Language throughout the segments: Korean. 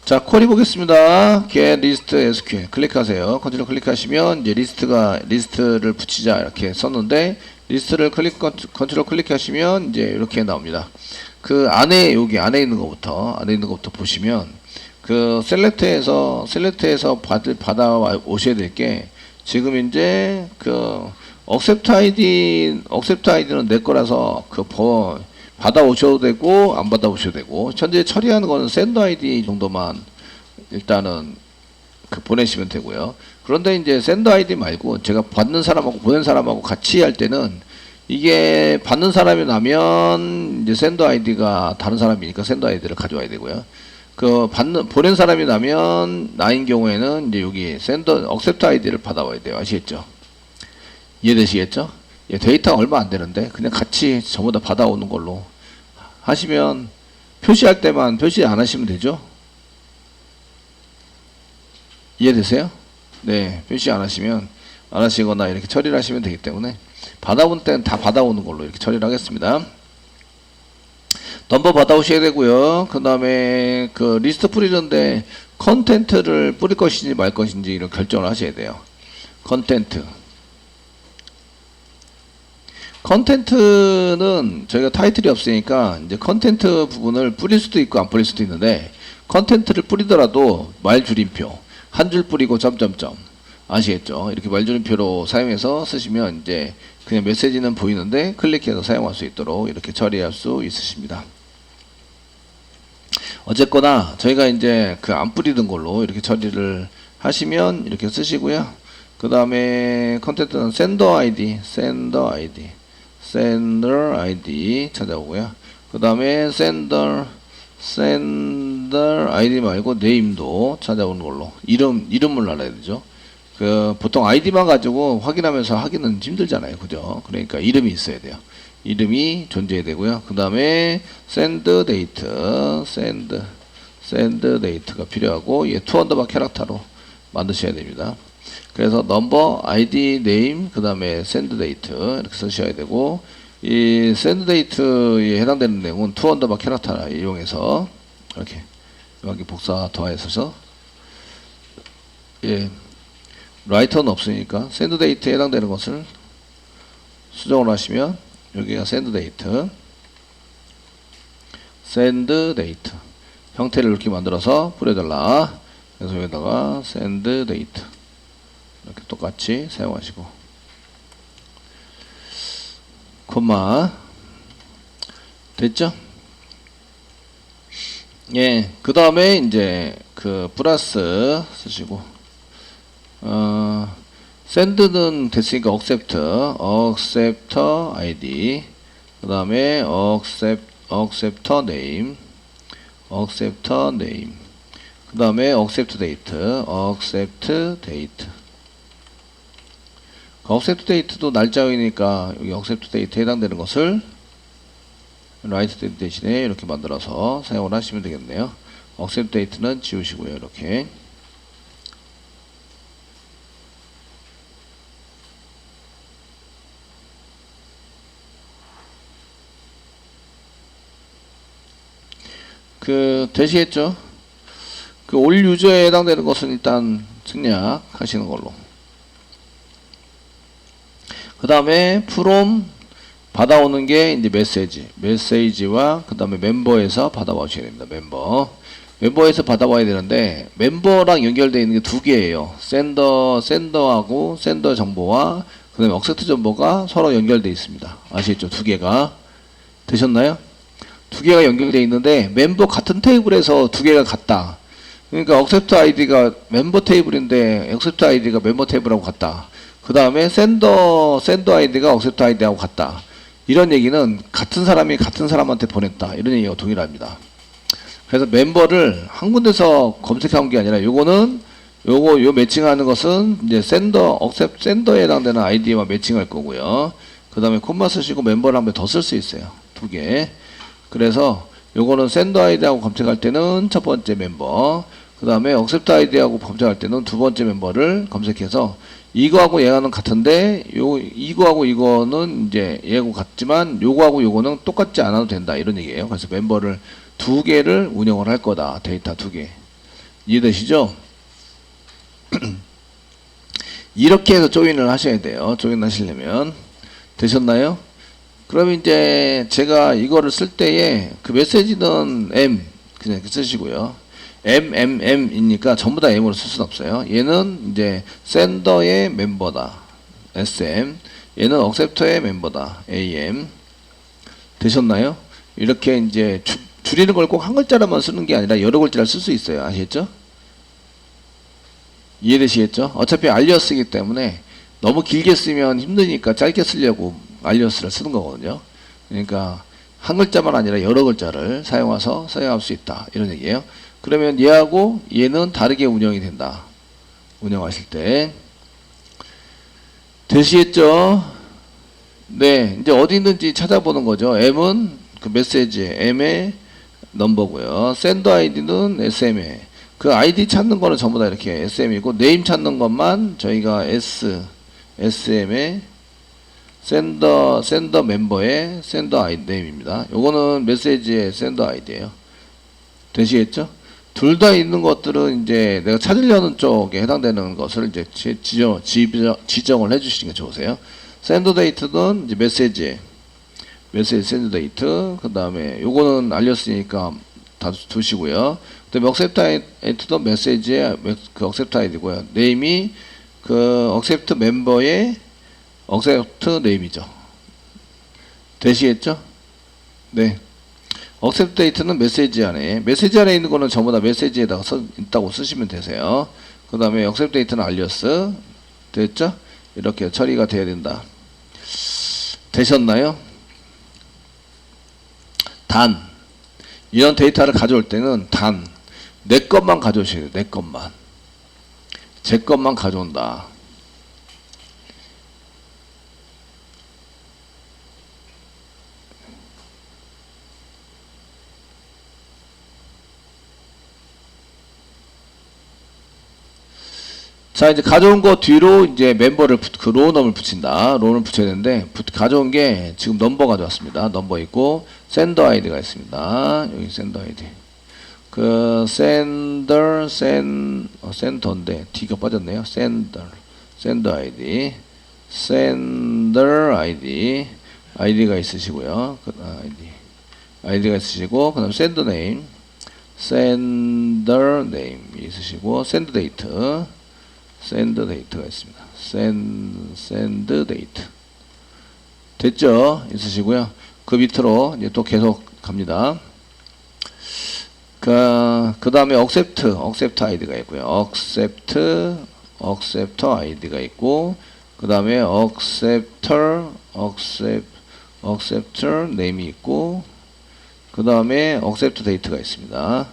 자, 쿼리 보겠습니다. get list SQL 클릭하세요. 컨트롤 클릭하시면 이제 리스트를 붙이자 이렇게 썼는데 리스트를 컨트롤 클릭하시면 이제 이렇게 나옵니다. 그 안에 여기 안에 있는 것부터 보시면 그 셀렉트에서 받아 오셔야 될 게 지금 이제 그 accept ID는 내 거라서 받아 오셔도 되고 안 받아 오셔도 되고 현재 처리하는 거는 send ID 정도만 일단은 보내시면 되고요. 그런데 이제 send ID 말고 제가 받는 사람하고 보낸 사람하고 같이 할 때는 이게 받는 사람이 나면 이제 send ID가 다른 사람이니까 send ID를 가져와야 되고요. 보낸 사람이 나인 경우에는 이제 여기 accept ID를 받아와야 돼요. 아시겠죠? 이해되시겠죠? 예, 데이터가 얼마 안 되는데 그냥 같이 전부 다 받아오는 걸로 하시면 표시할 때만 표시 안 하시면 되죠? 이해되세요? 네, 표시 안 하시거나 이렇게 처리를 하시면 되기 때문에 받아온 때는 다 받아오는 걸로 이렇게 처리를 하겠습니다. 넘버 받아오셔야 되고요. 그 다음에 그 리스트 뿌리는데 컨텐트를 뿌릴 것인지 말 것인지 이런 결정을 하셔야 돼요. 컨텐트는 저희가 타이틀이 없으니까 이제 컨텐트 부분을 뿌릴 수도 있고 안 뿌릴 수도 있는데 컨텐트를 뿌리더라도 말줄임표 한 줄 뿌리고 점점점 아시겠죠? 이렇게 말줄임표로 사용해서 쓰시면 이제 그냥 메시지는 보이는데 클릭해서 사용할 수 있도록 이렇게 처리할 수 있으십니다. 어쨌거나 저희가 이제 안 뿌리던 걸로 이렇게 처리를 하시면 이렇게 쓰시고요. 그 다음에 컨텐트는 sender ID 찾아오고요. 그 다음에 sender ID 말고 name도 찾아오는 걸로 이름을 알아야 되죠. 보통 ID만 가지고 확인하면서 하기는 힘들잖아요. 그죠? 그러니까 이름이 있어야 돼요. 이름이 존재해야 되고요. 그 다음에 send date가 필요하고 얘 to underbar 캐릭터로 만드셔야 됩니다. 그래서 number, ID, name, 그 다음에 send date 이렇게 쓰셔야 되고 이 send date에 해당되는 내용은 to underbar 캐릭터를 이용해서 이렇게 여기 복사 더해서 예. 라이터는 없으니까 send date에 해당되는 것을 수정을 하시면 여기가 send date 형태를 이렇게 만들어서 뿌려달라. 그래서 여기다가 send date 이렇게 똑같이 사용하시고 콤마 됐죠? 예, 그 다음에 이제 플러스 쓰시고 send는 됐으니까 accept ID 그 다음에 accept name 그 다음에 accept date accept date도 날짜이니까 여기 accept date에 해당되는 것을 write date 대신에 이렇게 만들어서 사용을 하시면 되겠네요. accept date는 지우시고요. 이렇게 되시겠죠? 올 유저에 해당되는 것은 일단 생략하시는 걸로. 그 다음에 from 받아오는 게 이제 메시지와 그 다음에 멤버에서 받아와셔야 됩니다. 멤버에서 받아와야 되는데 멤버랑 연결되어 있는 게 두 개예요. 센더하고 센더 정보와 그 다음에 억셉트 정보가 서로 연결되어 있습니다. 아시겠죠? 두 개가 되셨나요? 두 개가 연결되어 있는데 멤버 같은 테이블에서 두 개가 같다. 그러니까 accept ID가 멤버 테이블인데 accept ID가 멤버 테이블하고 같다. 그 다음에 sender ID가 accept ID하고 같다. 이런 얘기는 같은 사람이 같은 사람한테 보냈다. 이런 얘기가 동일합니다. 그래서 멤버를 한 군데서 검색한 게 아니라 요거는 요 매칭하는 것은 이제 sender에 해당되는 ID와 매칭할 거고요. 그 다음에 콤마 쓰시고 멤버를 한 번 더 쓸 수 있어요. 두 개. 그래서 요거는 sender ID하고 검색할 때는 첫 번째 멤버, 그 다음에 accept ID하고 검색할 때는 두 번째 멤버를 검색해서 이거하고 얘가는 같은데 이거하고 이거는 이제 얘하고 같지만 요거하고 요거는 똑같지 않아도 된다 이런 얘기예요. 그래서 멤버를 두 개를 운영을 할 거다. 데이터 두 개. 이해되시죠? 이렇게 해서 조인을 하셔야 돼요. 조인 하시려면. 되셨나요? 그럼 이제 제가 이거를 쓸 때에 그 메시지는 M 그냥 이렇게 쓰시고요. MMM이니까 전부 다 M으로 쓸 수는 없어요. 얘는 이제 샌더의 멤버다. SM. 얘는 억셉터의 멤버다. AM. 되셨나요? 이렇게 이제 줄이는 걸 꼭 한 글자로만 쓰는 게 아니라 여러 글자를 쓸 수 있어요. 아시겠죠? 이해되시겠죠? 어차피 알리어스이기 때문에 너무 길게 쓰면 힘드니까 짧게 쓰려고 알리어스를 쓰는 거거든요. 그러니까 한 글자만 아니라 여러 글자를 사용해서 사용할 수 있다. 이런 얘기예요. 그러면 얘하고 얘는 다르게 운영이 된다. 운영하실 때. 되시겠죠? 네. 이제 어디 있는지 찾아보는 거죠. M은 그 메시지, M의 넘버고요. 샌더 아이디는 SM에. 그 아이디 찾는 거는 전부 다 이렇게 SM이고, 네임 찾는 것만 저희가 SM의 샌더 멤버의 샌더 아이디 네임입니다. 요거는 메시지의 샌더 아이디예요. 되시겠죠? 둘 다 있는 것들은 이제 내가 찾으려는 쪽에 해당되는 것을 이제 지정을 해주시는 게 좋으세요. 샌더 데이트는 이제 메시지 샌더 데이트. 그 다음에 요거는 알렸으니까 다 두시고요. 그 다음에 억셉트 아이디도 메시지의 그 억셉트 아이디고요. 네임이 그 억셉트 멤버의 억셉트 네임이죠. 되시겠죠? 네. 억셉트 데이트는 메시지 안에 있는 거는 전부 다 메시지에다가 있다고 쓰시면 되세요. 그 다음에 억셉트 데이트는 알리어스. 됐죠? 이렇게 처리가 돼야 된다. 되셨나요? 단 이런 데이터를 가져올 때는 단 내 것만 가져오셔야 돼요. 내 것만. 제 것만 가져온다. 자, 이제 가져온 거 뒤로 이제 멤버를 그 로우넘을 붙인다. 로우를 붙여야 되는데 가져온 게 지금 넘버 가져왔습니다. 넘버 있고 샌더 아이디가 있습니다. 여기 샌더 아이디. 그 센더인데 D가 빠졌네요. 샌더 아이디가 있으시고요. 아이디가 있으시고 그다음 샌더 네임 있으시고 샌드 데이트가 있습니다. 샌드 데이트 됐죠? 있으시고요. 그 밑으로 이제 또 계속 갑니다. 그 다음에 억셉트 아이디가 있고요. 억셉터 아이디가 있고 그 다음에 억셉터 네임이 있고 그 다음에 억셉트 데이트가 있습니다.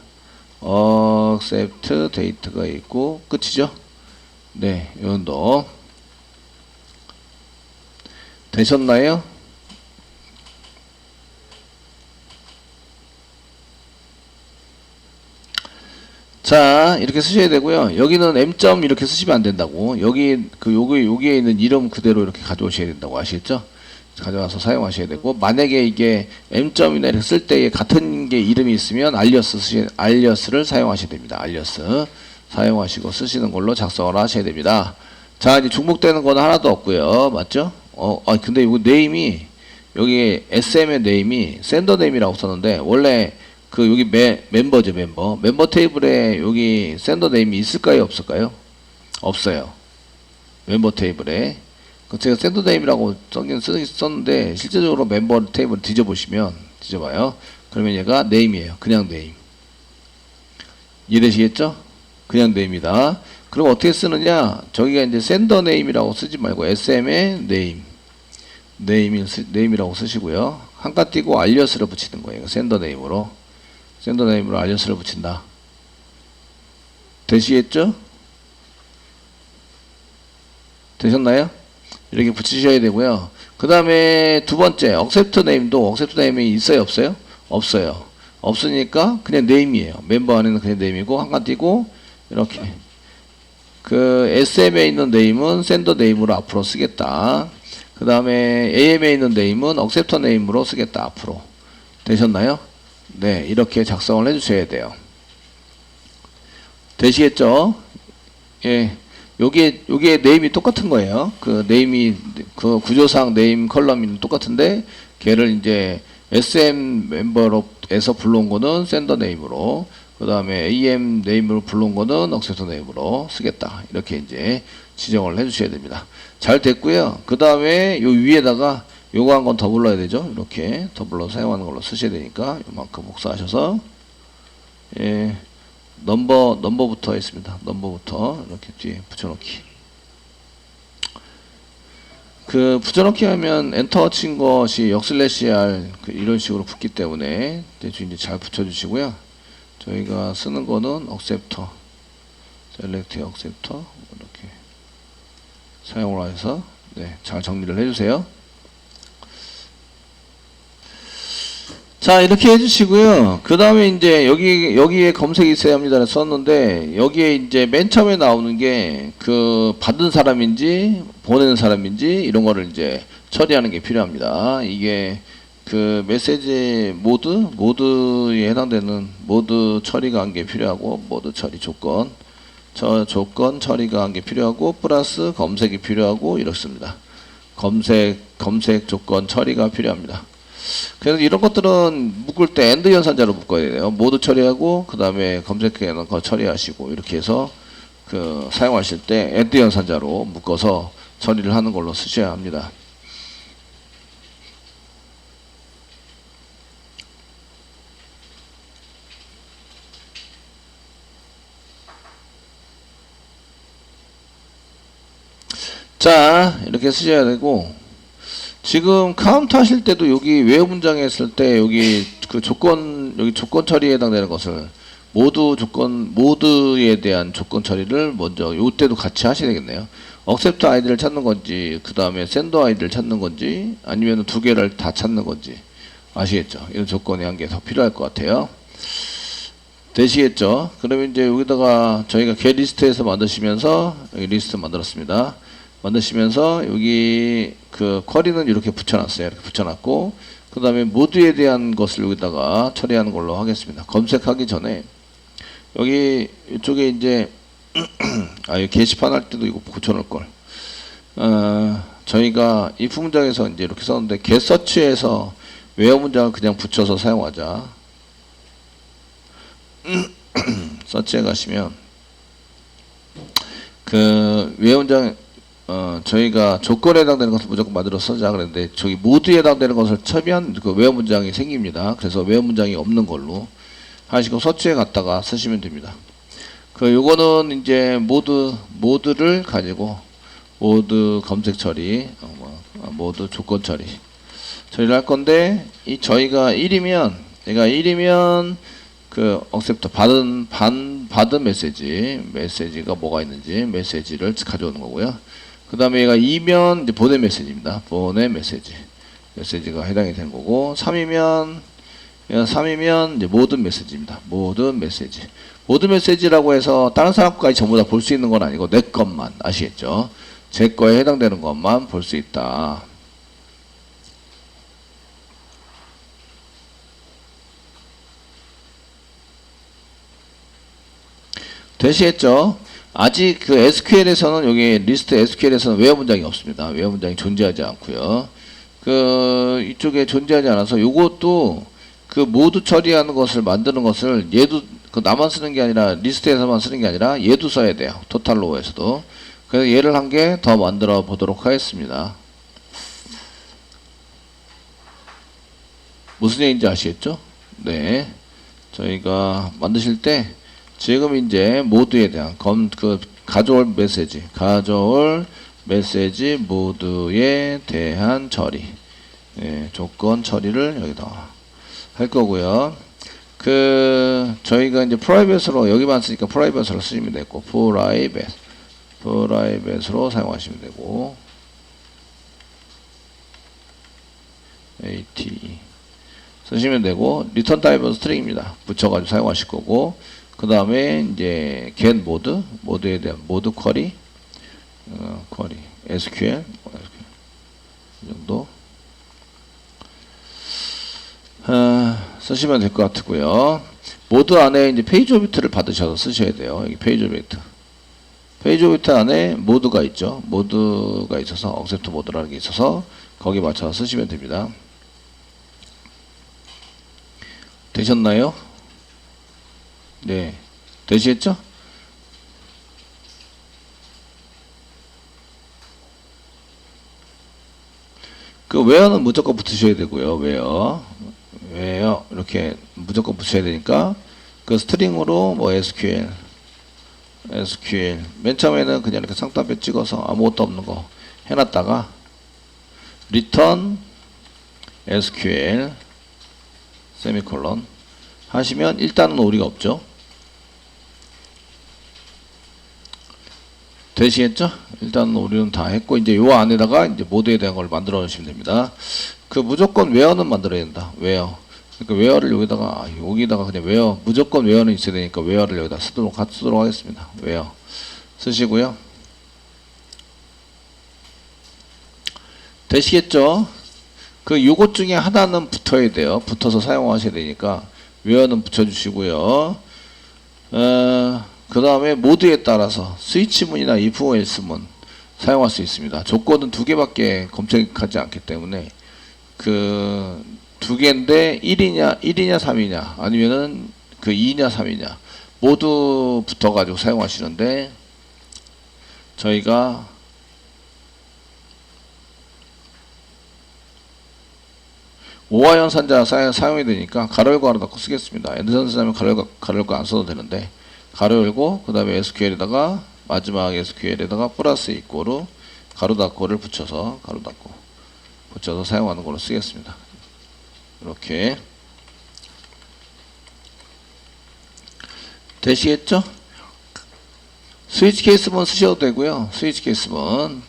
억셉트 데이트가 있고 끝이죠? 네, 요정도 되셨나요? 자, 이렇게 쓰셔야 되고요. 여기는 M. 이렇게 쓰시면 안 된다고. 여기에 있는 이름 그대로 이렇게 가져오셔야 된다고 아시겠죠? 가져와서 사용하셔야 되고, 만약에 이게 M.이나 이렇게 쓸 때 같은 게 이름이 있으면 알리어스를 사용하셔야 됩니다. 알리어스 사용하시고 쓰시는 걸로 작성을 하셔야 됩니다. 자, 이제 중복되는 건 하나도 없고요. 맞죠? 근데 이거 네임이 여기 SM의 네임이 샌더 네임이라고 썼는데 원래 그 여기 멤버죠. 멤버 테이블에 여기 샌더 네임이 있을까요? 없을까요? 없어요. 멤버 테이블에 제가 샌더 네임이라고 썼는데 실제적으로 멤버 테이블 뒤져봐요. 그러면 얘가 네임이에요. 그냥 네임. 이해되시겠죠? 그냥 네임이다. 그럼 어떻게 쓰느냐? 저기가 이제 샌더 네임이라고 쓰지 말고 SM의 네임이라고 쓰시고요. 한칸 띄고 알리어스를 붙이는 거예요. 샌더 네임으로 알리어스를 붙인다. 되시겠죠? 되셨나요? 이렇게 붙이셔야 되고요. 그 다음에 두 번째 억셉트 네임이 있어요? 없어요? 없어요. 없으니까 그냥 네임이에요. 멤버 안에는 그냥 네임이고 한칸 띄고 이렇게 그 SM에 있는 네임은 샌더 네임으로 앞으로 쓰겠다. 그 다음에 AM에 있는 네임은 억셉터 네임으로 쓰겠다. 앞으로. 되셨나요? 네, 이렇게 작성을 해주셔야 돼요. 되시겠죠? 예. 요게 네임이 똑같은 거예요. 그 네임이, 그 구조상 네임 컬럼이 똑같은데, 걔를 이제 SM 멤버에서 불러온 거는 샌더 네임으로, 그 다음에 AM 네임으로 불러온 거는 억셉터 네임으로 쓰겠다. 이렇게 이제 지정을 해 주셔야 됩니다. 잘 됐고요. 그 다음에 요 위에다가 요거 한 건 더 불러야 되죠. 이렇게 더 불러 사용하는 걸로 쓰셔야 되니까 요만큼 복사하셔서, 예. 넘버부터 했습니다. 넘버부터 이렇게 뒤에 붙여넣기. 그 붙여넣기 하면 엔터 친 것이 역슬래시 R 이런 식으로 붙기 때문에 대충 이제 잘 붙여주시고요. 저희가 쓰는 거는 억셉터, 셀렉트 억셉터 이렇게 사용을 해서 잘 정리를 해주세요. 자, 이렇게 해주시고요. 그 다음에 이제 여기에 검색이 있어야 합니다. 썼는데, 여기에 이제 맨 처음에 나오는 게 그 받은 사람인지 보내는 사람인지 이런 거를 이제 처리하는 게 필요합니다. 이게 그 메시지 모드에 해당되는 모드 처리가 한 게 필요하고, 모드 처리 조건, 조건 처리가 한 게 필요하고, 플러스 검색이 필요하고, 이렇습니다. 검색 조건 처리가 필요합니다. 그래서 이런 것들은 묶을 때 엔드 연산자로 묶어야 돼요. 모두 처리하고 그 다음에 검색해놓은 거 처리하시고 이렇게 해서 그 사용하실 때 엔드 연산자로 묶어서 처리를 하는 걸로 쓰셔야 합니다. 자, 이렇게 쓰셔야 되고, 지금 카운트 하실 때도 여기 외부 문장에 했을 때 여기 그 여기 조건 처리에 해당되는 것을 모드에 대한 조건 처리를 먼저 요때도 같이 하셔야 되겠네요. 억셉트 아이디를 찾는 건지, 그 다음에 샌더 아이디를 찾는 건지, 아니면 두 개를 다 찾는 건지, 아시겠죠? 이런 조건이 한 개 더 필요할 것 같아요. 되시겠죠? 그러면 이제 여기다가 저희가 get 리스트에서 만드시면서, 여기 리스트 만들었습니다. 만드시면서 여기 그 쿼리는 이렇게 붙여놨어요. 이렇게 붙여놨고, 그 다음에 모드에 대한 것을 여기다가 처리하는 걸로 하겠습니다. 검색하기 전에 여기 이쪽에 이제 여기 게시판 할 때도 이거 고쳐놓을 걸. 저희가 if 문장에서 이제 이렇게 썼는데 get search에서 where 문장을 그냥 붙여서 사용하자. 서치에 가시면 그 where 문장 저희가 조건에 해당되는 것을 무조건 만들어 쓰자 그랬는데, 저기 모드에 해당되는 것을 쳐면 그 외어 문장이 생깁니다. 그래서 외어 문장이 없는 걸로 하시고 서치에 갔다가 쓰시면 됩니다. 그 요거는 이제 모드를 가지고 모드 검색 처리, 모드 조건 처리를 할 건데, 이 저희가 1이면 그 억셉터 받은 메시지가 뭐가 있는지 메시지를 가져오는 거고요. 그 다음에 얘가 2면 이제 보내 메시지입니다. 보내 메시지가 해당이 되는 거고, 3이면 이제 모든 메시지입니다. 모든 메시지라고 해서 다른 사람 것까지 전부 다 볼 수 있는 건 아니고 내 것만, 아시겠죠? 제 거에 해당되는 것만 볼 수 있다. 되시겠죠? 아직 그 SQL에서는 여기 리스트 SQL에서는 외어 문장이 없습니다. 외어 문장이 존재하지 않고요. 그 이쪽에 존재하지 않아서 요것도 그 모두 처리하는 것을 만드는 것을 얘도 그 나만 쓰는 게 아니라 리스트에서만 쓰는 게 아니라 얘도 써야 돼요. 토탈로우에서도. 그래서 얘를 한 개 더 만들어 보도록 하겠습니다. 무슨 얘기인지 아시겠죠? 네. 저희가 만드실 때 지금 이제 모드에 대한 가져올 메시지 모드에 대한 처리, 조건 처리를 여기다 할 거고요. 그 저희가 이제 프라이빗으로 여기만 쓰니까 프라이빗으로 쓰시면 되고, 프라이빗으로 사용하시면 되고, AT 쓰시면 되고, 리턴 타입은 스트링입니다. 붙여가지고 사용하실 거고, 그 다음에 이제 get 모드에 대한 모드 쿼리, SQL 이 정도 쓰시면 될 것 같고요. 모드 안에 이제 페이지 오비트를 받으셔서 쓰셔야 돼요. 여기 페이지 오비트. 페이지 오비트 안에 모드가 있죠. 모드가 있어서 억셉트 모드라는 게 있어서 거기 맞춰서 쓰시면 됩니다. 되셨나요? 네. 되시겠죠? 그 웨어는 무조건 붙으셔야 되고요. 웨어 이렇게 무조건 붙여야 되니까 그 스트링으로 뭐 SQL 맨 처음에는 그냥 이렇게 상따표 찍어서 아무것도 없는 거 해놨다가 return SQL 세미콜론 하시면 일단은 오류가 없죠. 되시겠죠? 일단 오류는 다 했고 이제 요 안에다가 이제 모드에 대한 걸 만들어 주시면 됩니다. 그 무조건 웨어는 만들어야 된다. 웨어. 그러니까 웨어를 여기다가 그냥 웨어 무조건 웨어는 있어야 되니까 웨어를 여기다 쓰도록 하겠습니다. 웨어 쓰시고요. 되시겠죠? 그 요것 중에 하나는 붙어야 돼요. 붙어서 사용하셔야 되니까 웨어는 붙여주시고요. 그 다음에 모드에 따라서 스위치문이나 if else문 사용할 수 있습니다. 조건은 두 개밖에 검색하지 않기 때문에 그 두 개인데 1이냐 3이냐 아니면은 그 2냐 3이냐 모두 붙어가지고 사용하시는데 저희가 오화 연산자 사용이 되니까 가로 열고 가로 닫고 쓰겠습니다. 엔드선사면 가로 열고 안 써도 되는데 가로 열고 그 다음에 SQL에다가 마지막 SQL에다가 플러스 이꼬로 가로 닫고를 붙여서 가로 닫고 붙여서 사용하는 걸로 쓰겠습니다. 이렇게 되시겠죠? 스위치 케이스문 쓰셔도 되고요. 스위치 케이스문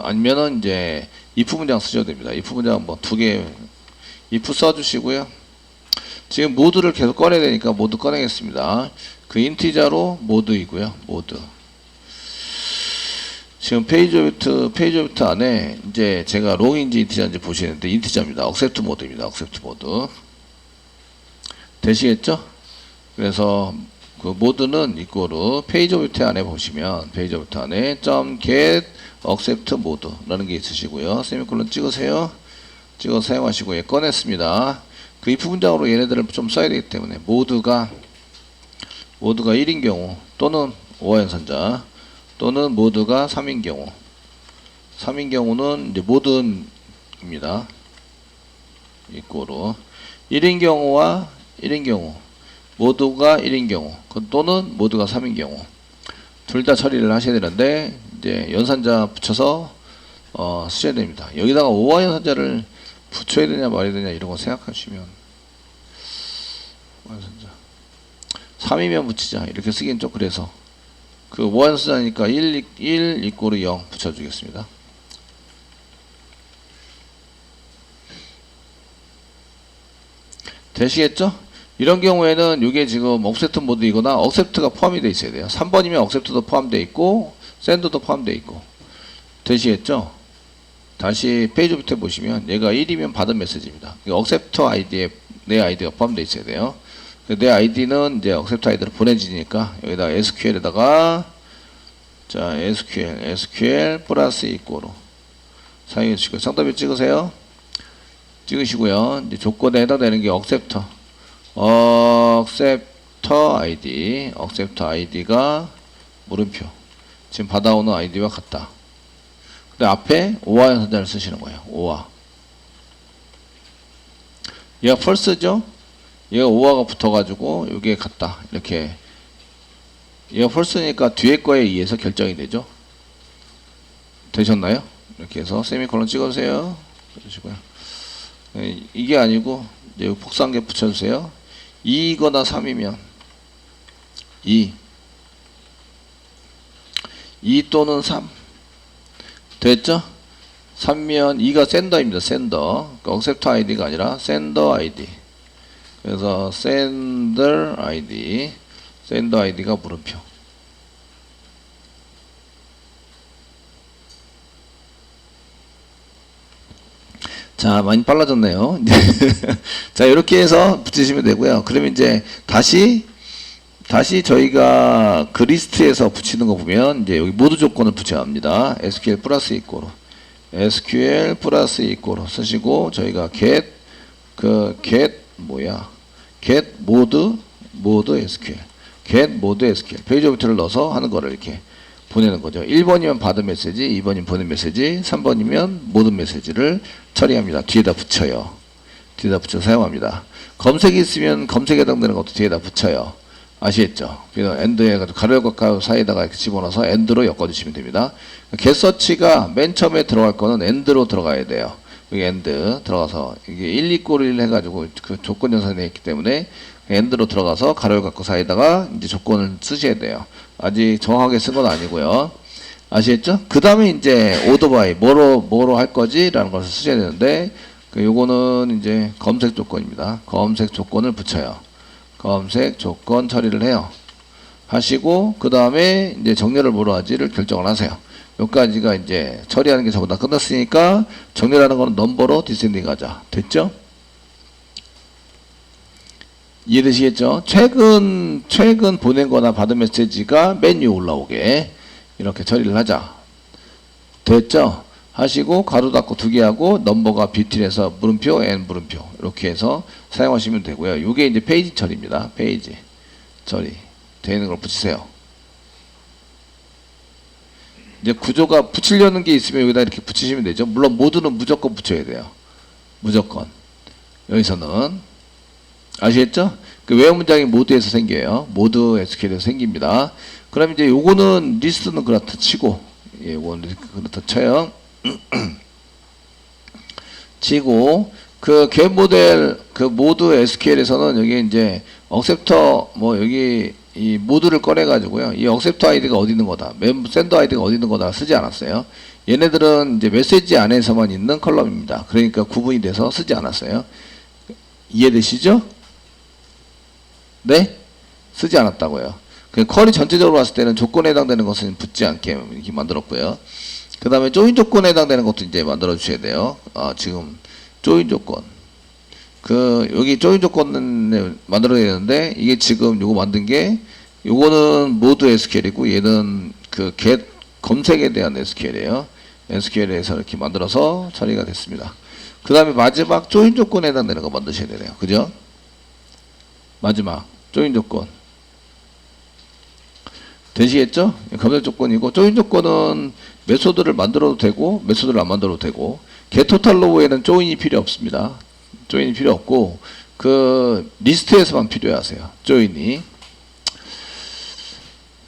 아니면은 이제 if 문장 쓰셔도 됩니다. if 문장 뭐 두 개 if 써주시고요. 지금 모드를 계속 꺼내야 되니까 모드 꺼내겠습니다. 그 인티저로 모드이고요. 모드. 지금 페이지 오비트 안에 이제 제가 롱인지 인티저인지 보시는데 인티저입니다. 억셉트 모드입니다. 억셉트 모드. 되시겠죠? 그래서 그 모드는 이꼬르 페이지 오비트 안에 보시면 페이지 오비트 안에 .get accept mode라는 게 있으시고요. 세미콜론 찍으세요. 찍어서 사용하시고 예, 꺼냈습니다. 그 if 문장으로 얘네들을 좀 써야 되기 때문에 모드가 1인 경우 또는 오화 연산자 또는 모드가 3인 경우는 이제 모드입니다. 이꼬로 1인 경우와 1인 경우 모두가 1인 경우 또는 모두가 3인 경우 둘 다 처리를 하셔야 되는데 이제 연산자 붙여서 쓰셔야 됩니다. 여기다가 오화 연산자를 붙여야 되냐 말아야 되냐 이런 거 생각하시면 연산자 3이면 붙이자 이렇게 쓰기엔 좀 그래서 그 오화 연산자니까 1 이꼬르 0 붙여주겠습니다. 되시겠죠? 이런 경우에는 이게 지금 억셉트 모드이거나 억셉트가 포함이 되어 있어야 돼요. 3번이면 억셉트도 포함되어 있고 샌드도 포함되어 있고 되시겠죠? 다시 페이지 밑에 보시면 얘가 1이면 받은 메시지입니다. 억셉트 아이디에 내 아이디가 포함되어 있어야 돼요. 내 아이디는 이제 억셉트 아이디로 보내지니까 여기다 SQL에다가 자 SQL 플러스 이꼬로 사용해 주시고 상담표 찍으세요. 찍으시고요. 이제 조건에 해당되는 게 억셉터 아이디가 물음표 지금 받아오는 아이디와 같다. 근데 앞에 오화 연산자를 쓰시는 거예요. 오화 얘가 false죠. 얘가 오화가 붙어가지고 이게 같다. 이렇게 얘가 false니까 뒤에 거에 의해서 결정이 되죠. 되셨나요? 이렇게 해서 세미콜론 찍어주세요. 그러시고요. 이게 아니고 이제 복사한 게 붙여주세요. 2이거나 3이면 2 또는 3 됐죠? 3면 2가 샌더입니다. 샌더 그러니까 억셉트 아이디가 아니라 샌더 아이디 그래서 샌더 아이디가 물음표 자, 많이 빨라졌네요. 자, 이렇게 해서 붙이시면 되고요. 그러면 이제 다시 저희가 그 리스트에서 붙이는 거 보면 이제 여기 모두 조건을 붙여야 합니다. SQL 플러스 이꼬로 SQL 플러스 이꼬로 쓰시고 저희가 get 모드 SQL get 모드 SQL 페이지 오브젝트를 넣어서 하는 거를 이렇게 보내는 거죠. 1번이면 받은 메시지, 2번이면 보낸 메시지, 3번이면 모든 메시지를 처리합니다. 뒤에다 붙여요. 뒤에다 붙여 사용합니다. 검색이 있으면 검색에 해당되는 것도 뒤에다 붙여요. 아시겠죠? 그래서 엔드 해가지고 가로열과 가로 사이에다가 이렇게 집어넣어서 엔드로 엮어주시면 됩니다. get서치가 맨 처음에 들어갈 거는 엔드로 들어가야 돼요. 여기 엔드 들어가서 이게 1, 2 꼴 1 해가지고 그 조건 연산이 있기 때문에 엔드로 들어가서 가로열과 가로 사이에다가 이제 조건을 쓰셔야 돼요. 아직 정확하게 쓴 건 아니고요. 아시겠죠? 그 다음에 이제 오더바이 뭐로 할 거지? 라는 것을 쓰셔야 되는데 요거는 이제 검색 조건입니다. 검색 조건을 붙여요. 검색 조건 처리를 해요. 하시고 그 다음에 이제 정렬을 뭐로 하지를 결정을 하세요. 여기까지가 이제 처리하는 게 전부 다 끝났으니까 정렬하는 거는 넘버로 디센딩 하자. 됐죠? 이해되시겠죠? 최근 보낸 거나 받은 메시지가 맨 위에 올라오게 이렇게 처리를 하자. 됐죠? 하시고 가로 닫고 두 개 하고 넘버가 뷰틸에서 물음표 n 물음표 이렇게 해서 사용하시면 되고요. 이게 이제 페이지 처리입니다. 페이지 처리 되어 있는 걸 붙이세요. 이제 구조가 붙이려는 게 있으면 여기다 이렇게 붙이시면 되죠. 물론 모두는 무조건 붙여야 돼요. 무조건. 여기서는 아시겠죠? 그 외화 문장이 모드에서 생겨요. 모드 SQL에서 생깁니다. 그럼 이제 요거는 리스트는 그렇다 치고, 예, 요거는 그렇다 쳐요. 치고, 그 get 모델, 그 모드 SQL에서는 여기 이제 acceptor, 뭐 여기 이 모드를 꺼내가지고요. 이 acceptor 아이디가 어디 있는 거다. sender 아이디가 어디 있는 거다 쓰지 않았어요. 얘네들은 이제 메시지 안에서만 있는 컬럼입니다. 그러니까 구분이 돼서 쓰지 않았어요. 이해되시죠? 네? 쓰지 않았다고요. 그 쿼리 전체적으로 봤을 때는 조건에 해당되는 것은 붙지 않게 이렇게 만들었고요. 그 다음에 조인 조건에 해당되는 것도 이제 만들어 주셔야 돼요. 지금 조인 조건. 여기 조인 조건을 만들어야 되는데, 이게 지금 요거 만든 게, 요거는 모드 SQL이고, 얘는 그 get 검색에 대한 SQL이에요. SQL에서 이렇게 만들어서 처리가 됐습니다. 그 다음에 마지막 조인 조건에 해당되는 거 만드셔야 되네요. 그죠? 마지막 조인 조건 되시겠죠? 검색 조건이고, 조인 조건은 메소드를 만들어도 되고 메소드를 안 만들어도 되고, getTotalRow에는 조인이 필요 없습니다. 조인이 필요 없고 그 리스트에서만 필요하세요. 조인이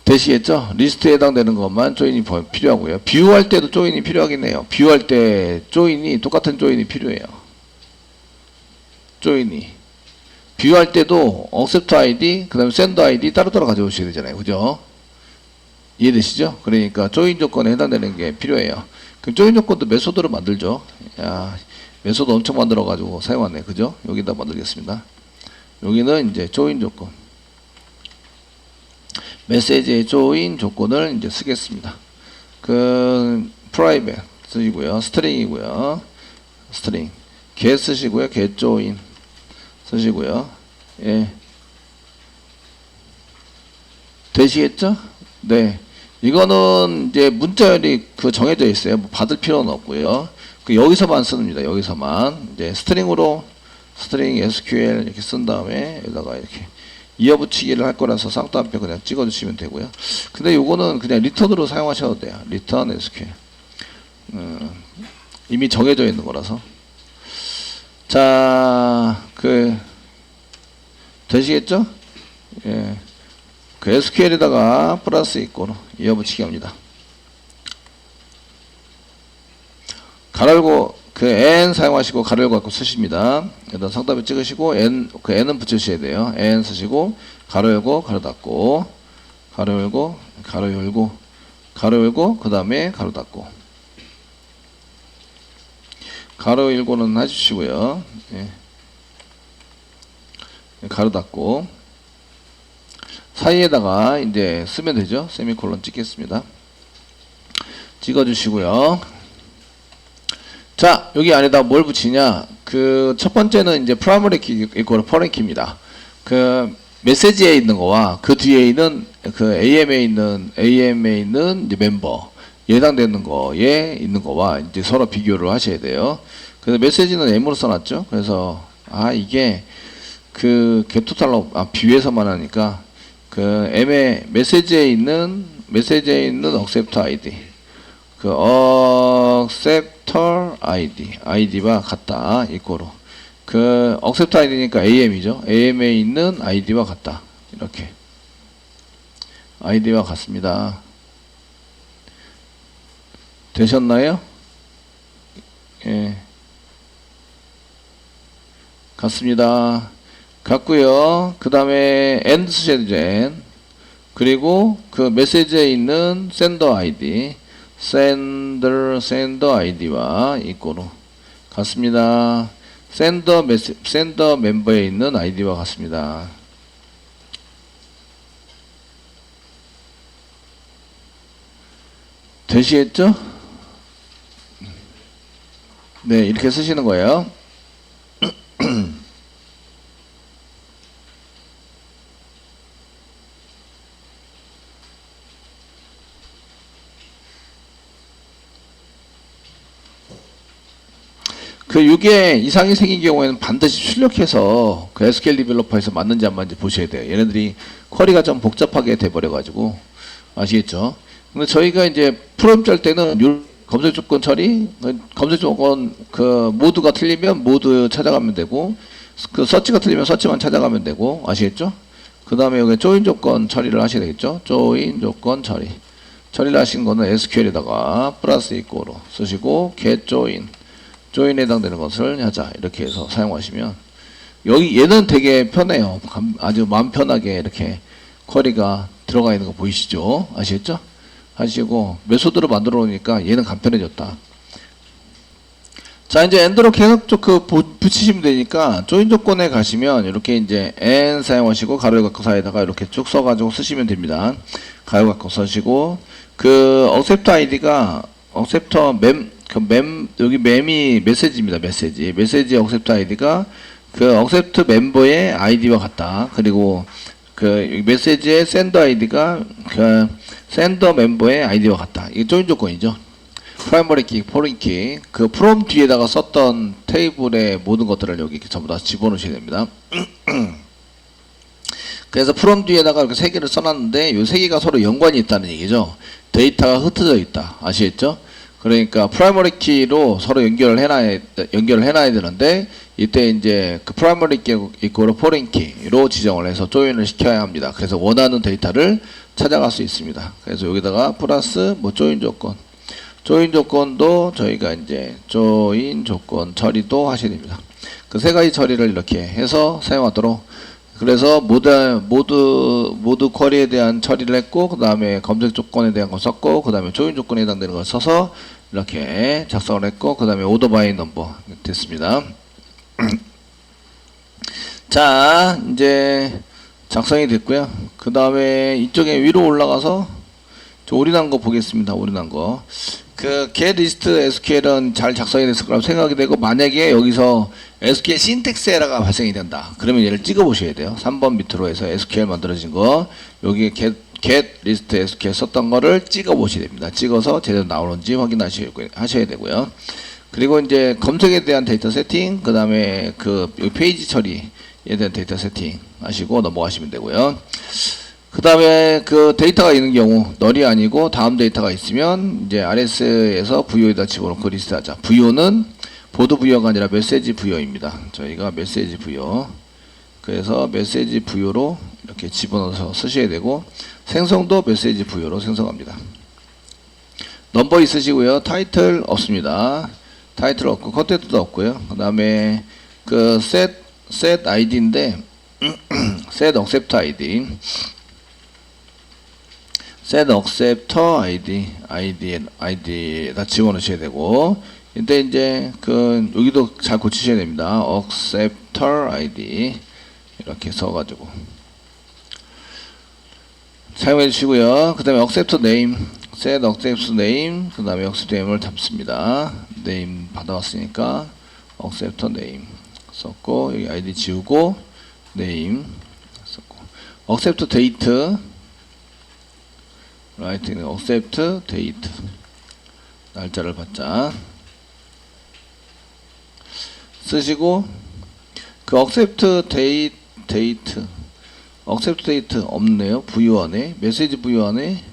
되시겠죠? 리스트에 해당되는 것만 조인이 필요하고요. 뷰할 때도 조인이 필요하긴 해요. 뷰할 때 조인이 똑같은 조인이 필요해요. 조인이 뷰할 때도 accept ID, 그 다음에 send ID 따로따로 가져오셔야 되잖아요. 그죠? 이해되시죠? 그러니까 조인 조건에 해당되는 게 필요해요. 그럼 조인 조건도 메소드로 만들죠. 야, 메소드 엄청 만들어 가지고 사용하네. 그죠? 여기다 만들겠습니다. 여기는 이제 조인 조건. 메시지의 조인 조건을 이제 쓰겠습니다. 그 private 쓰시고요. 스트링이고요. 스트링. get 쓰시고요. get join 쓰시고요. 예. 되시겠죠? 네. 이거는 이제 문자열이 정해져 있어요. 뭐 받을 필요는 없고요. 여기서만 쓰는입니다. 여기서만. 이제 스트링으로 스트링 SQL 이렇게 쓴 다음에 여기다가 이렇게 이어붙이기를 할 거라서 쌍따옴표 그냥 찍어주시면 되고요. 근데 요거는 그냥 리턴으로 사용하셔도 돼요. 리턴 SQL. 이미 정해져 있는 거라서. 자, 되시겠죠? 예. 그 SQL에다가 플러스 이꼬로 이어붙이기 합니다. 가로 열고 n 사용하시고 가로 열고 갖고 쓰십니다. 일단 상단에 찍으시고 n은 붙이셔야 돼요. n 쓰시고 가로 열고 가로 닫고 가로 열고 가로 열고 가로 열고 그 다음에 가로 닫고 가로 열고는 해주시고요. 예. 가로 닫고 사이에다가 이제 쓰면 되죠. 세미콜론 찍겠습니다. 찍어주시고요. 자, 여기 안에다 뭘 붙이냐? 그 첫 번째는 이제 프라이머리 키 이퀄 포렌 키입니다. 그 메시지에 있는 거와 그 뒤에 있는 그 AM에 있는 이제 멤버 예당되는 거에 있는 거와 이제 서로 비교를 하셔야 돼요. 그래서 메시지는 M으로 써놨죠. 그래서 이게 그 겟토탈로 비교해서만 하니까 그 M의 메시지에 있는 accept ID 그 acceptor id와 같다 이거로 그 accept id니까 AM이죠. AM에 있는 id와 같다 이렇게 id와 같습니다. 되셨나요? 예. 같습니다. 같고요. 그 다음에 end 쓰셔야 되죠. end. 그리고 그 메시지에 있는 sender ID sender id와 이꼬로 같습니다. sender 멤버에 있는 id와 같습니다. 되시겠죠? 네, 이렇게 쓰시는 거예요. 이게 이상이 생긴 경우에는 반드시 출력해서 그 SQL 디벨로퍼에서 맞는지 안 맞는지 보셔야 돼요. 얘네들이 쿼리가 좀 복잡하게 돼버려가지고 아시겠죠? 근데 저희가 이제 프로그램 짤 때는 검색 조건 처리, 검색 조건 그 모드가 틀리면 모드 찾아가면 되고 그 서치가 틀리면 서치만 찾아가면 되고 아시겠죠? 그 다음에 여기 조인 조건 처리를 하셔야 되겠죠? 조인 조건 처리를 하신 거는 SQL에다가 플러스 이꼬로 쓰시고 get 조인에 해당되는 것을 하자 이렇게 해서 사용하시면 여기 얘는 되게 편해요. 아주 마음 편하게 이렇게 쿼리가 들어가 있는 거 보이시죠? 아시겠죠? 하시고 메소드로 만들어 놓으니까 얘는 간편해졌다. 자, 이제 엔드로 계속 붙이시면 되니까 조인 조건에 가시면 이렇게 이제 n 사용하시고 가로 갖고 사이에다가 이렇게 쭉 써가지고 쓰시면 됩니다. 가로 갖고 쓰시고 그 accept id가 acceptor 여기 mem이 메시지입니다. 메시지 accept id가 그 accept 멤버의 id와 같다. 그리고 그 메시지의 sender id가 그 sender 멤버의 id와 같다. 이게 조인 조건이죠. 프라이머리 키, 포린 키, 그 from 뒤에다가 썼던 테이블의 모든 것들을 여기 전부 다 집어넣으셔야 됩니다. 그래서 from 뒤에다가 이렇게 세 개를 써놨는데 이 세 개가 서로 연관이 있다는 얘기죠. 데이터가 흩어져 있다. 아시겠죠? 그러니까 프라이머리 키로 서로 연결을 해놔야 되는데 이때 이제 그 프라이머리 키 이코로 포린 키로 지정을 해서 조인을 시켜야 합니다. 그래서 원하는 데이터를 찾아갈 수 있습니다. 그래서 여기다가 플러스 조인 조건도 저희가 이제 조인 조건 처리도 하셔야 됩니다. 그 세 가지 처리를 이렇게 해서 사용하도록. 그래서 모두 쿼리에 대한 처리를 했고, 그 다음에 검색 조건에 대한 거 썼고, 그 다음에 조인 조건에 해당되는 걸 써서 이렇게 작성을 했고, 그 다음에 오더 바이 넘버 됐습니다. 자, 이제 작성이 됐고요. 그 다음에 이쪽에 위로 올라가서 올인한 거 보겠습니다. 올인한 거. 그 get list SQL은 잘 작성이 됐을 거라고 생각이 되고, 만약에 여기서 SQL 신텍스 에러가 발생이 된다. 그러면 얘를 찍어 보셔야 돼요. 3번 밑으로 해서 SQL 만들어진 거, 여기 get list SQL 썼던 거를 찍어 보셔야 됩니다. 찍어서 제대로 나오는지 확인하셔야 되고요. 그리고 이제 검색에 대한 데이터 세팅, 그 다음에 그 페이지 처리에 대한 데이터 세팅 하시고 넘어가시면 되고요. 그 다음에 그 데이터가 있는 경우 널이 아니고 다음 데이터가 있으면 이제 RS에서 VO에다 집어넣고 리스트하자. VO는 보드 VO가 아니라 메시지 VO입니다. 저희가 메시지 VO, 그래서 메시지 VO로 이렇게 집어넣어서 쓰셔야 되고, 생성도 메시지 VO로 생성합니다. 넘버 있으시고요. 타이틀 없습니다. 타이틀 없고 컨텐츠도 없고요. 그 다음에 그 set id인데 set accept id, set acceptor id에다 집어넣으셔야 되고, 이때 이제 그 여기도 잘 고치셔야 됩니다. acceptor id 이렇게 써가지고 사용해 주시고요. 그 다음에 accept name set accept name 그 다음에 accept name을 잡습니다. name 받아왔으니까 accept name 썼고 여기 id 지우고 name 썼고 accept date right accept date 날짜를 받자 쓰시고 그 accept date accept date 없네요. 부여 안에 메시지 부여 안에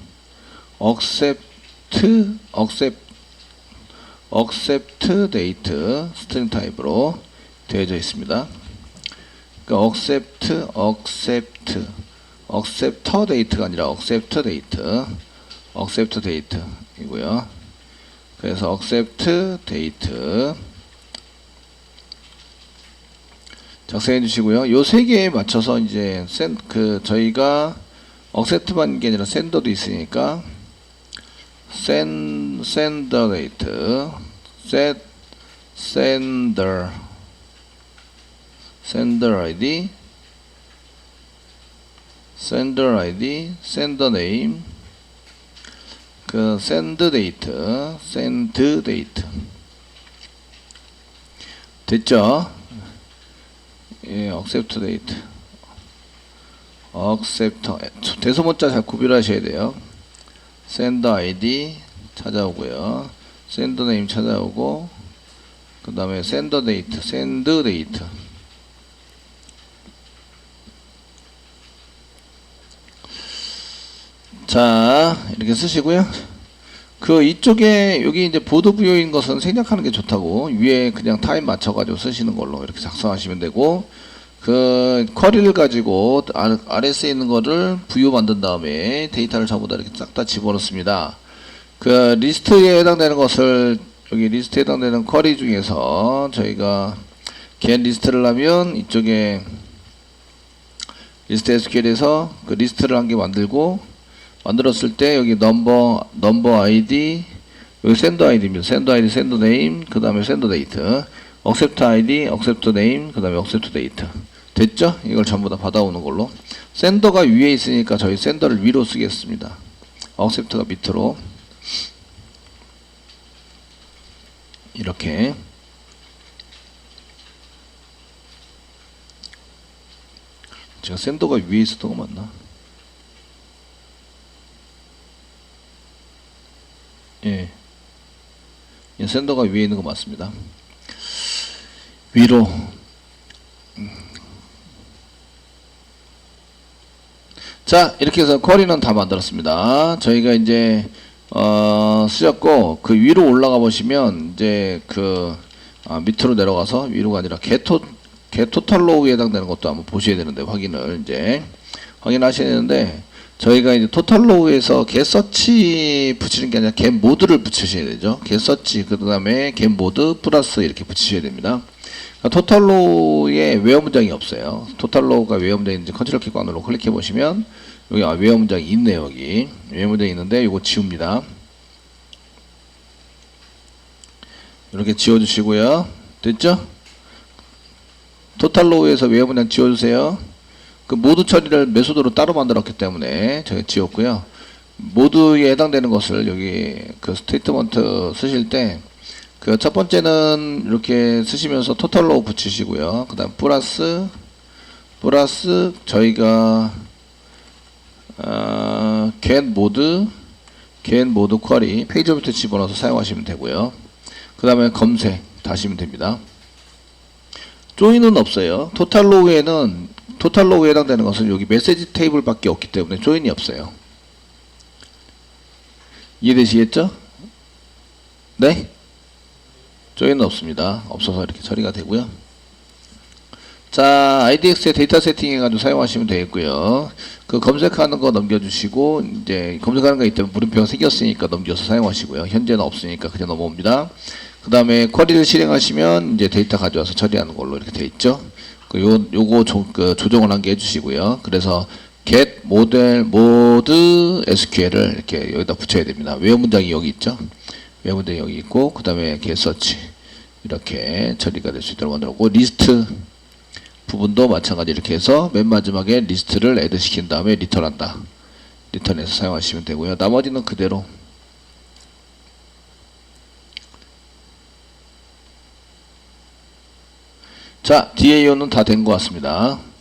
accept date 스트링 타입으로 되어져 있습니다. 그러니까 acceptor date가 아니라 accept date 이고요. 그래서 accept date 작성해 주시고요. 요 세 개에 맞춰서 이제 저희가 accept만 게 아니라 sender도 있으니까 sender date set sender id sender name 그 send date 됐죠? 예, accept date 대소문자 잘 구별하셔야 돼요. sender id 찾아오고요. sender name 찾아오고 그 다음에 send date 자 이렇게 쓰시고요. 그 이쪽에 여기 이제 보드 부여인 것은 생략하는 게 좋다고 위에 그냥 타임 맞춰가지고 쓰시는 걸로 이렇게 작성하시면 되고 그 쿼리를 가지고 RS에 있는 거를 부여 만든 다음에 데이터를 전부 다 이렇게 싹 다 집어넣습니다. 그 리스트에 해당되는 것을 여기 리스트에 해당되는 쿼리 중에서 저희가 get 리스트를 하면 이쪽에 리스트 SQL에서 그 리스트를 한 개 만들었을 때 여기 넘버 ID 여기 send ID입니다. send ID, send name 그 다음에 send date accept ID, accept name 그 다음에 accept date 됐죠? 이걸 전부 다 받아오는 걸로 sender가 위에 있으니까 저희 sender를 위로 쓰겠습니다. accept가 밑으로 이렇게 제가 sender가 위에 있었던 거 맞나? 예, sender가 위에 있는 거 맞습니다. 위로 자 이렇게 해서 쿼리는 다 만들었습니다. 저희가 이제 쓰셨고 그 위로 올라가 보시면 이제 밑으로 내려가서 위로가 아니라 getTotalRow에 해당되는 것도 한번 보셔야 되는데 확인하셔야 되는데 저희가 이제 토탈로우에서 getSearch 붙이는 게 아니라 getMode를 붙이셔야 되죠. getSearch 그 다음에 getMode 플러스 이렇게 붙이셔야 됩니다. 그러니까 토탈로우에 웨어 문장이 없어요. 토탈로우가 웨어 문장인지 컨트롤 키 관으로 클릭해 보시면 여기 웨어 문장이 있네요. 여기 웨어 문장이 있는데 이거 지웁니다. 이렇게 지워주시고요. 됐죠? 토탈로우에서 웨어 문장 지워주세요. 그 모드 처리를 메소드로 따로 만들었기 때문에 제가 지웠고요. 모드에 해당되는 것을 여기 그 스테이트먼트 쓰실 때 그 첫 번째는 이렇게 쓰시면서 토탈로 붙이시고요. 그 다음 플러스 저희가 getMode 쿼리 페이지 오브젝트 집어넣어서 사용하시면 되고요. 그 다음에 검색 다시면 됩니다. 조인은 없어요. 토탈로우에 해당되는 것은 여기 메시지 테이블 밖에 없기 때문에 조인이 없어요. 이해되시겠죠? 네? 조인은 없습니다. 없어서 이렇게 처리가 되고요. 자, IDX의 데이터 세팅 해가지고 사용하시면 되겠고요. 그 검색하는 거 넘겨주시고, 이제 검색하는 거 있다면 물음표가 생겼으니까 넘겨서 사용하시고요. 현재는 없으니까 그냥 넘어옵니다. 그 다음에 쿼리를 실행하시면 이제 데이터 가져와서 처리하는 걸로 이렇게 되어 있죠. 요거 조정을 한 개 해주시고요. 그래서 get mode SQL을 이렇게 여기다 붙여야 됩니다. 웨어 문장이 여기 있죠. 웨어 문장이 여기 있고, 그 다음에 get search 이렇게 처리가 될 수 있도록 만들었고, 리스트 부분도 마찬가지 이렇게 해서 맨 마지막에 리스트를 애드 시킨 다음에 리턴한다. 리턴해서 사용하시면 되고요. 나머지는 그대로 자, DAO는 다 된 것 같습니다.